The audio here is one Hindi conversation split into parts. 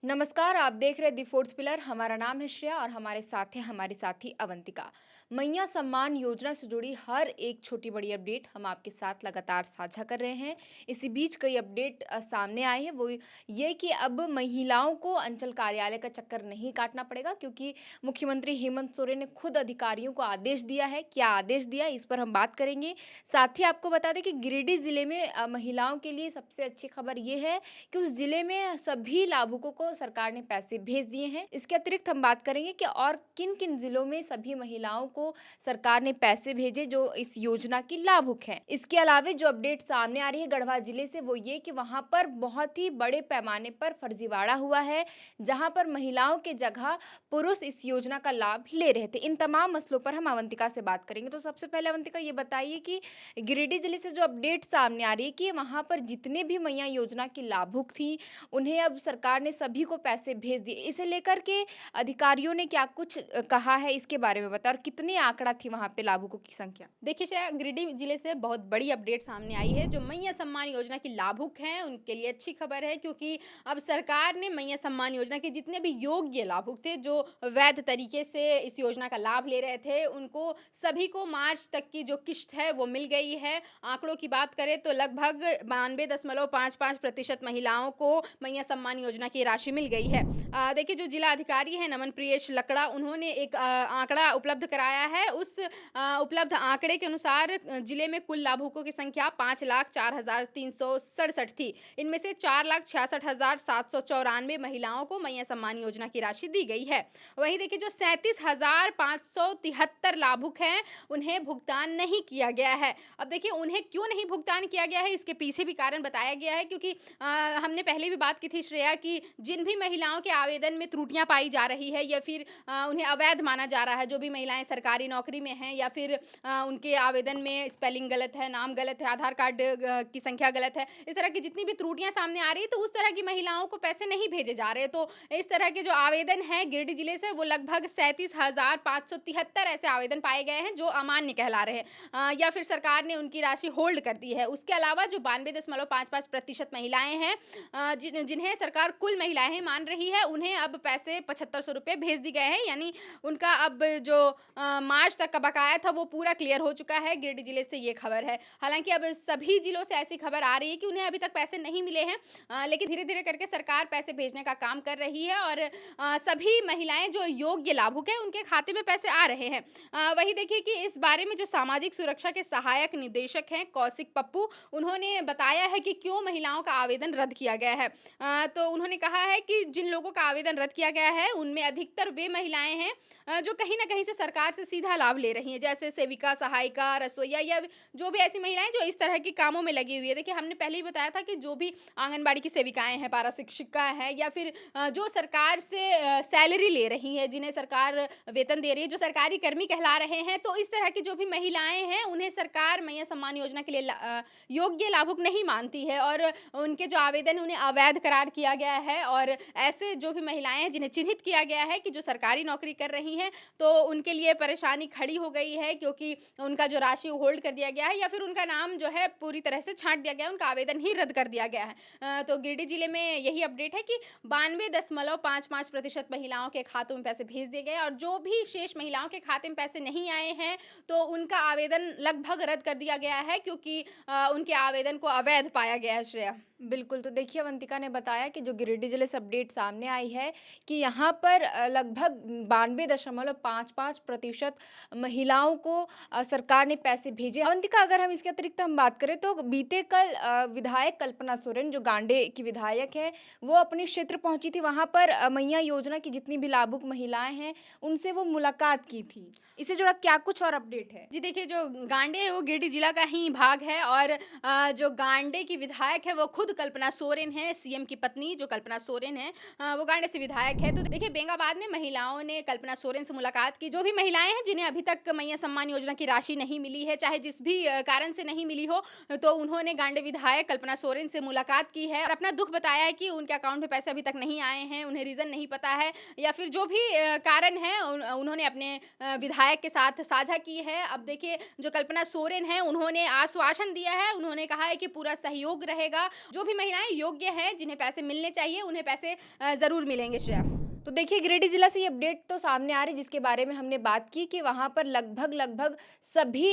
नमस्कार, आप देख रहे दी फोर्थ पिलर। हमारा नाम है श्रेया और हमारे साथ है हमारी साथी अवंतिका। मैया सम्मान योजना से जुड़ी हर एक छोटी बड़ी अपडेट हम आपके साथ लगातार साझा कर रहे हैं। इसी बीच कई अपडेट सामने आए हैं, वो ये कि अब महिलाओं को अंचल कार्यालय का चक्कर नहीं काटना पड़ेगा, क्योंकि मुख्यमंत्री हेमंत सोरेन ने खुद अधिकारियों को आदेश दिया है। क्या आदेश दिया, इस पर हम बात करेंगे। साथ ही आपको बता दें कि गिरिडीह जिले में महिलाओं के लिए सबसे अच्छी खबर ये है कि उस जिले में सभी लाभुकों को सरकार ने पैसे भेज दिए हैं। इसके अतिरिक्त हम बात करेंगे कि और किन-किन जिलों में सभी महिलाओं को सरकार ने पैसे भेजे जो इस योजना की लाभुक हैं। इसके अलावा जो अपडेट सामने आ रही है गढ़वा जिले से, वो ये कि वहां पर बहुत ही बड़े पैमाने पर फर्जीवाड़ा हुआ है, जहां पर महिलाओं के जगह पुरुष इस योजना का लाभ ले रहे थे। इन तमाम मसलों पर हम अवंतिका से बात करेंगे। तो सबसे पहले अवंतिका ये बताइए कि गिरिडीह जिले से जो अपडेट सामने आ रही है कि वहां पर जितने भी मैया योजना की लाभुक थी, उन्हें अब सरकार ने सभी को पैसे भेज दिए। इसे लेकर के अधिकारियों ने क्या कुछ कहा है, इसके बारे में बताओ, और कितनी आंकड़ा थी वहाँ पे लाभुकों की संख्या? देखिए शायद गिरिडीह जिले से बहुत बड़ी अपडेट सामने आई है। जो मैया सम्मान योजना की लाभुक हैं उनके लिए अच्छी खबर है, क्योंकि अब सरकार ने मैया सम्मान योजना के जितने भी योग्य लाभुक थे, जो वैध तरीके से इस योजना का लाभ ले रहे थे, उनको सभी को मार्च तक की जो किश्त है वो मिल गई है। आंकड़ों की बात करें तो लगभग 92.55% महिलाओं को मैया सम्मान योजना की राशि मिल गई है। देखिए जो जिला अधिकारी है नमन प्रियेश लकड़ा, उन्होंने एक आंकड़ा उपलब्ध कराया है। उस उपलब्ध आंकड़े के अनुसार जिले में कुल लाभुकों की संख्या 5,04,367 थी। इनमें से 4,66,794 महिलाओं को मैया सम्मान योजना की राशि दी गई है। वहीं देखिए जो 37,573 लाभुक हैं, उन्हें भुगतान नहीं किया गया है। अब देखिए उन्हें क्यों नहीं भुगतान किया गया है, इसके पीछे भी कारण बताया गया है, क्योंकि हमने पहले भी बात की थी श्रेया कि जिन भी महिलाओं के आवेदन में त्रुटियां पाई जा रही है या फिर उन्हें अवैध माना जा रहा है, जो भी महिलाएं सरकारी नौकरी में हैं या फिर उनके आवेदन में स्पेलिंग गलत है, नाम गलत है, आधार कार्ड की संख्या गलत है, इस तरह की जितनी भी त्रुटियां सामने आ रही है, तो उस तरह की महिलाओं को पैसे नहीं भेजे जा रहे। तो इस तरह के जो आवेदन है गिरिडीह जिले से, वो लगभग 37,573 ऐसे आवेदन पाए गए हैं जो अमान्य कहला रहे हैं, या फिर सरकार ने उनकी राशि होल्ड कर दी है। उसके अलावा जो 92.55% महिलाएं हैं, जिन्हें सरकार कुल महिलाएं मान रही है, उन्हें अब पैसे 7500 रुपये भेज दिए गए हैं। यानी उनका अब जो मार्च तक का बकाया था वो पूरा क्लियर हो चुका है। गिरिडीह जिले से ये खबर है। हालांकि अब सभी जिलों से ऐसी खबर आ रही है कि उन्हें अभी तक पैसे नहीं मिले हैं, लेकिन धीरे धीरे करके सरकार पैसे भेजने का काम कर रही है और सभी महिलाएं जो योग्य लाभुक है उनके खाते में पैसे आ रहे हैं। वही देखिए कि इस बारे में जो सामाजिक सुरक्षा के सहायक निदेशक हैं कौशिक पप्पू, उन्होंने बताया है कि क्यों महिलाओं का आवेदन रद्द किया गया है। तो उन्होंने कहा है कि जिन लोगों का आवेदन रद्द किया गया है उनमें अधिकतर वे महिलाएं हैं जो कहीं न कहीं से सरकार से सीधा लाभ ले रही हैं, जैसे सेविका, सहायिका, रसोइया या जो भी ऐसी महिलाएं जो इस तरह के कामों में लगी हुई है। देखिए हमने पहले ही बताया था कि जो भी आंगनबाड़ी की सेविकाएं हैं, पारा शिक्षिका हैं या फिर जो सरकार से सैलरी ले रही हैं, जिन्हें सरकार वेतन दे रही है, जो सरकारी कर्मी कहला रहे हैं, तो इस तरह की जो भी महिलाएं हैं उन्हें सरकार मैया सम्मान योजना के लिए योग्य लाभुक नहीं मानती है और उनके जो आवेदन है उन्हें अवैध करार किया गया है। और ऐसे जो भी महिलाएं हैं जिन्हें चिन्हित किया गया है कि जो सरकारी नौकरी कर रही हैं, तो उनके लिए परेशानी खड़ी हो गई है, क्योंकि उनका जो राशि होल्ड कर दिया गया है या फिर उनका नाम जो है पूरी तरह से छांट दिया गया है, उनका आवेदन ही रद्द कर दिया गया है। तो गिरिडीह जिले में यही अपडेट है कि 92.55% महिलाओं के खातों में पैसे भेज दिए गए और जो भी शेष महिलाओं के खाते में पैसे नहीं आए हैं, तो उनका आवेदन लगभग रद्द कर दिया गया है, क्योंकि उनके आवेदन को अवैध पाया गया है श्रेया। बिल्कुल, तो देखिए अवंतिका ने बताया कि जो गिरिडीह जिले से अपडेट सामने आई है कि यहाँ पर लगभग 92.55% महिलाओं को सरकार ने पैसे भेजे। अवंतिका, अगर हम इसके अतिरिक्त हम बात करें तो बीते कल विधायक कल्पना सोरेन जो गांडे की विधायक है, वो अपने क्षेत्र पहुँची थी। वहाँ पर मैया योजना की जितनी भी लाभुक महिलाएँ हैं, उनसे वो मुलाकात की थी। इससे जुड़ा क्या कुछ और अपडेट है? जी देखिए, जो गांडे है वो गिरिडीह जिला का ही भाग है और जो गांडे की विधायक है वो खुद कल्पना सोरेन है, सीएम की पत्नी जो कल्पना सोरेन है, वो गांडे से विधायक है। तो देखिए बेंगाबाद में महिलाओं ने कल्पना सोरेन से मुलाकात की। जो भी महिलाएं हैं जिन्हें अभी तक मैया सम्मान योजना की राशि नहीं मिली है, चाहे जिस भी कारण से नहीं मिली हो, तो उन्होंने गांडे विधायक कल्पना सोरेन से मुलाकात की है और अपना दुख बताया है कि उनके अकाउंट में पैसे अभी तक नहीं आए हैं, उन्हें रीजन नहीं पता है या फिर जो भी कारण है उन्होंने अपने विधायक के साथ साझा की है। अब देखिए जो कल्पना सोरेन है उन्होंने आश्वासन दिया है, उन्होंने कहा है कि पूरा सहयोग रहेगा। जो भी महिलाएँ योग्य हैं, जिन्हें पैसे मिलने चाहिए, उन्हें पैसे ज़रूर मिलेंगे श्रेया। तो देखिए गिरिडीह जिला से ये अपडेट तो सामने आ रही जिसके बारे में हमने बात की कि वहाँ पर लगभग सभी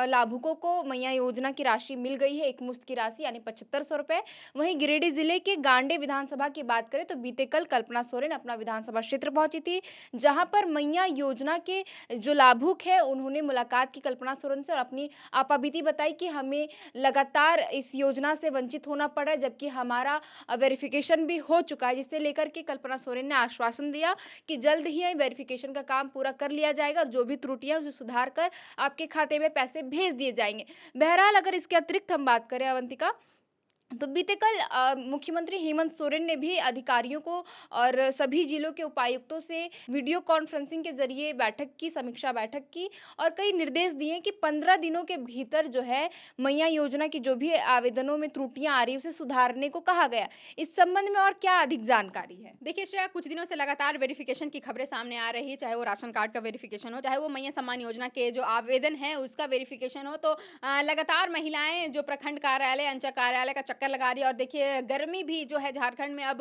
लाभुकों को मैया योजना की राशि मिल गई है, एकमुश्त की राशि यानी 7500 रुपए। वहीं गिरिडीह जिले के गांडे विधानसभा की बात करें तो बीते कल कल्पना सोरेन अपना विधानसभा क्षेत्र पहुंची थी, जहां पर मैया योजना के जो लाभुक है उन्होंने मुलाकात की कल्पना सोरेन से और अपनी आपाबीती बताई कि हमें लगातार इस योजना से वंचित होना पड़ रहा है, जबकि हमारा वेरिफिकेशन भी हो चुका है, जिससे लेकर के कल्पना सोरेन ने आश्वासन दिया कि जल्द ही वेरिफिकेशन का काम पूरा कर लिया जाएगा और जो भी त्रुटियां उसे सुधार कर आपके खाते में पैसे भेज दिए जाएंगे। बहरहाल अगर इसके अतिरिक्त हम बात करें अवंतिका, तो बीते कल मुख्यमंत्री हेमंत सोरेन ने भी अधिकारियों को और सभी जिलों के उपायुक्तों से वीडियो कॉन्फ्रेंसिंग के जरिए बैठक की, समीक्षा बैठक की और कई निर्देश दिए कि 15 दिनों के भीतर जो है मैया योजना की जो भी आवेदनों में त्रुटियां आ रही उसे सुधारने को कहा गया। इस संबंध में और क्या अधिक जानकारी है? देखिए श्रेया, कुछ दिनों से लगातार वेरिफिकेशन की खबरें सामने आ रही है, चाहे वो राशन कार्ड का वेरिफिकेशन हो, चाहे वो मैया सम्मान योजना के जो आवेदन है उसका वेरिफिकेशन हो। तो लगातार महिलाएं जो प्रखंड कार्यालय, अंचल कार्यालय का चक्कर लगा रही है। और देखिए गर्मी भी जो है झारखंड में अब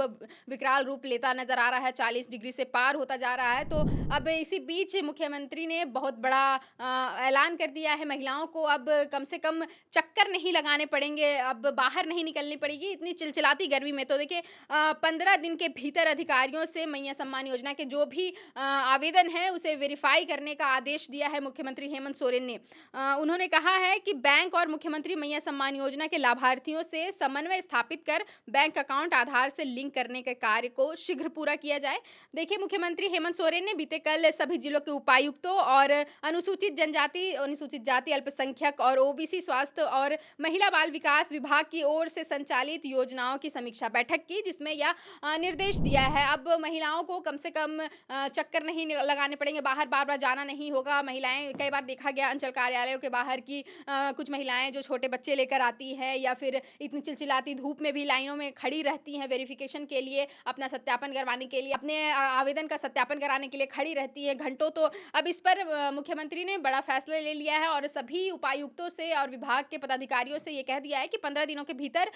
विकराल रूप लेता नजर आ रहा है, 40 डिग्री से पार होता जा रहा है। तो अब इसी बीच मुख्यमंत्री ने बहुत बड़ा ऐलान कर दिया है, महिलाओं को अब कम से कम चक्कर नहीं लगाने पड़ेंगे, अब बाहर नहीं निकलनी पड़ेगी इतनी चिलचिलाती गर्मी में। तो देखिए 15 दिन के भीतर अधिकारियों से मैया सम्मान योजना के जो भी आवेदन है उसे वेरीफाई करने का आदेश दिया है मुख्यमंत्री हेमंत सोरेन ने। उन्होंने कहा है कि बैंक और मुख्यमंत्री मैया सम्मान योजना के लाभार्थियों से समन्वय स्थापित कर बैंक अकाउंट आधार से लिंक करने के कार्य को शीघ्र पूरा किया जाए। देखिए मुख्यमंत्री हेमंत सोरेन ने बीते कल सभी जिलों के उपायुक्तों और अनुसूचित जनजाति, अनुसूचित जाति, अल्पसंख्यक और ओबीसी स्वास्थ्य और महिला बाल विकास विभाग की ओर से संचालित योजनाओं की समीक्षा बैठक की, जिसमें यह निर्देश दिया है। अब महिलाओं को कम से कम चक्कर नहीं लगाने पड़ेंगे, बाहर बार-बार जाना नहीं होगा। महिलाएं, कई बार देखा गया अंचल कार्यालयों के बाहर की कुछ महिलाएं जो छोटे बच्चे लेकर आती हैं या फिर इतनी चिलचिलाती धूप में भी लाइनों में खड़ी रहती हैं वेरिफिकेशन के लिए, अपना सत्यापन करवाने के लिए, अपने आवेदन का सत्यापन कराने के लिए खड़ी रहती हैं घंटों। तो अब इस पर मुख्यमंत्री ने बड़ा फैसला ले लिया है और सभी उपायुक्तों से और विभाग के पदाधिकारियों से ये कह दिया है कि 15 दिनों के भीतर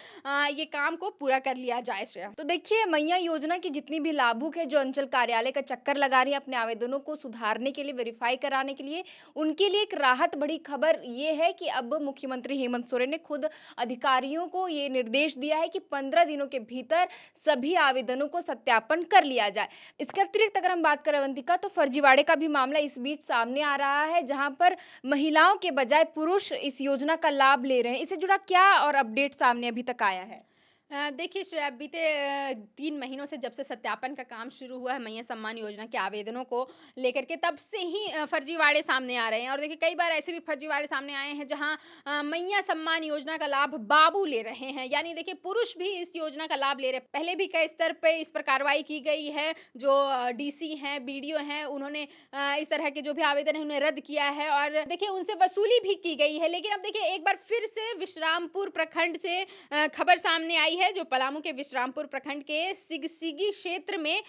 ये काम को पूरा कर लिया जाए श्रेया। तो देखिए मैया योजना की जितनी भी लाभुक है जो अंचल कार्यालय का चक्कर लगा रही है अपने आवेदनों को सुधारने के लिए, वेरीफाई कराने के लिए, उनके लिए एक राहत बड़ी खबर ये है कि अब मुख्यमंत्री हेमंत सोरेन ने खुद अधिकारियों को ये निर्देश दिया है कि 15 दिनों के भीतर सभी आवेदनों को सत्यापन कर लिया जाए। इसके अतिरिक्त अगर हम बात करें अवंतिका, तो फर्जीवाड़े का भी मामला इस बीच सामने आ रहा है, जहां पर महिलाओं के बजाय पुरुष इस योजना का लाभ ले रहे हैं। इससे जुड़ा क्या और अपडेट सामने अभी तक आया है? देखिए श्रेया, बीते 3 महीनों से जब से सत्यापन का काम शुरू हुआ है मैया सम्मान योजना के आवेदनों को लेकर के, तब से ही फर्जीवाड़े सामने आ रहे हैं। और देखिए कई बार ऐसे भी फर्जीवाड़े सामने आए हैं जहां मैया सम्मान योजना का लाभ बाबू ले रहे हैं, यानी देखिए पुरुष भी इस योजना का लाभ ले रहे हैं। पहले भी कई स्तर पे इस पर कार्रवाई की गई है, जो डीसी हैं, बीडीओ हैं, उन्होंने इस तरह के जो भी आवेदन है उन्हें रद्द किया है और देखिए उनसे वसूली भी की गई है। लेकिन अब देखिए एक बार फिर से विश्रामपुर प्रखंड से खबर सामने आई है, जो पलामू के विश्रामपुर प्रखंड के सिगसिगी क्षेत्र में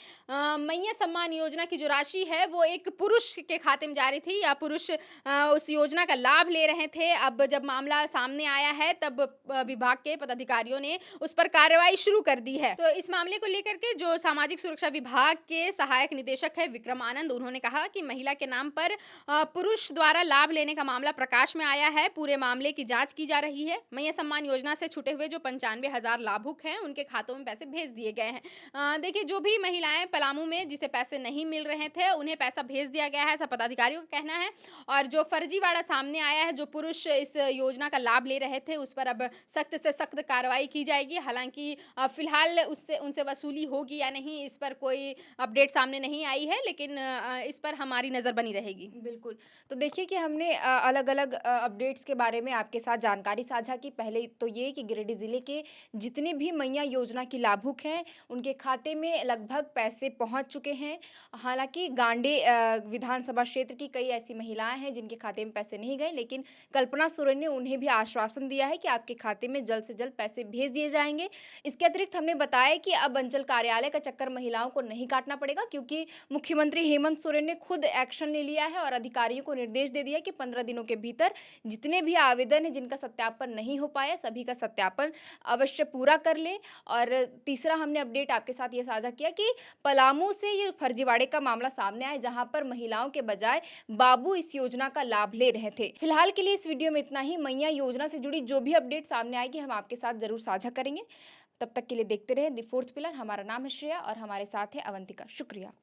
मैया सम्मान योजना की जो राशि है वो एक पुरुष के खाते में जा रही थी, या पुरुष उस योजना का लाभ ले रहे थे। अब जब मामला सामने आया है तब विभाग के पदाधिकारियों ने उस पर कार्रवाई शुरू कर दी है। तो इस मामले को लेकर के जो सामाजिक सुरक्षा विभाग के सहायक निदेशक है विक्रम आनंद, उन्होंने कहा कि महिला के नाम पर पुरुष द्वारा लाभ लेने का मामला प्रकाश में आया है, पूरे मामले की जांच की जा रही है। मैया सम्मान योजना से छूटे हुए जो 95,000 लाभुक हैं उनके खातों में पैसे भेज दिए गए हैं। देखिए जो भी महिलाएं पलामू में जिसे पैसे नहीं मिल रहे थे उन्हें पैसा भेज दिया गया है, ऐसा पदाधिकारियों का कहना है। और जो फर्जीवाड़ा सामने आया है, जो पुरुष इस योजना का लाभ ले रहे थे, उस पर अब सख्त से सख्त कार्रवाई की जाएगी। हालांकि फिलहाल उससे उनसे वसूली होगी या नहीं, इस पर कोई अपडेट सामने नहीं आई है, लेकिन इस पर हमारी नजर बनी रहेगी। बिल्कुल। तो देखिए कि हमने अलग-अलग अपडेट्स के बारे में आपके साथ जानकारी साझा की। पहले तो ये कि गिरिडीह ज़िले के जितने भी मैया योजना की लाभुक हैं, उनके खाते में लगभग पैसे पहुँच चुके हैं। हालाँकि गांडे विधानसभा क्षेत्र की कई ऐसी महिलाएँ हैं जिनके खाते में पैसे नहीं गए, लेकिन कल्पना सोरेन ने उन्हें भी आश्वासन दिया है कि आपके खाते में जल्द से जल्द पैसे भेज दिए जाएँगे। इसके अतिरिक्त हमने बताया कि अब अंचल कार्यालय का चक्कर महिलाओं को नहीं काटना पड़ेगा, क्योंकि मुख्यमंत्री हेमंत सोरेन ने खुद एक्शन ले लिया है और अधिकारियों को निर्देश दे दिया कि 15 दिनों के भीतर जितने भी आवेदन हैं जिनका सत्यापन नहीं हो पाया, सभी का सत्यापन अवश्य पूरा पूरा कर लें। और तीसरा हमने अपडेट आपके साथ ये साझा किया कि पलामू से ये फर्जीवाड़े का मामला सामने आया, जहां पर महिलाओं के बजाय बाबू इस योजना का लाभ ले रहे थे। फिलहाल के लिए इस वीडियो में इतना ही। मैया योजना से जुड़ी जो भी अपडेट सामने आएगी हम आपके साथ जरूर साझा करेंगे। तब तक के लिए देखते रहे द फोर्थ पिलर। हमारा नाम है श्रेया और हमारे साथ है अवंतिका। शुक्रिया।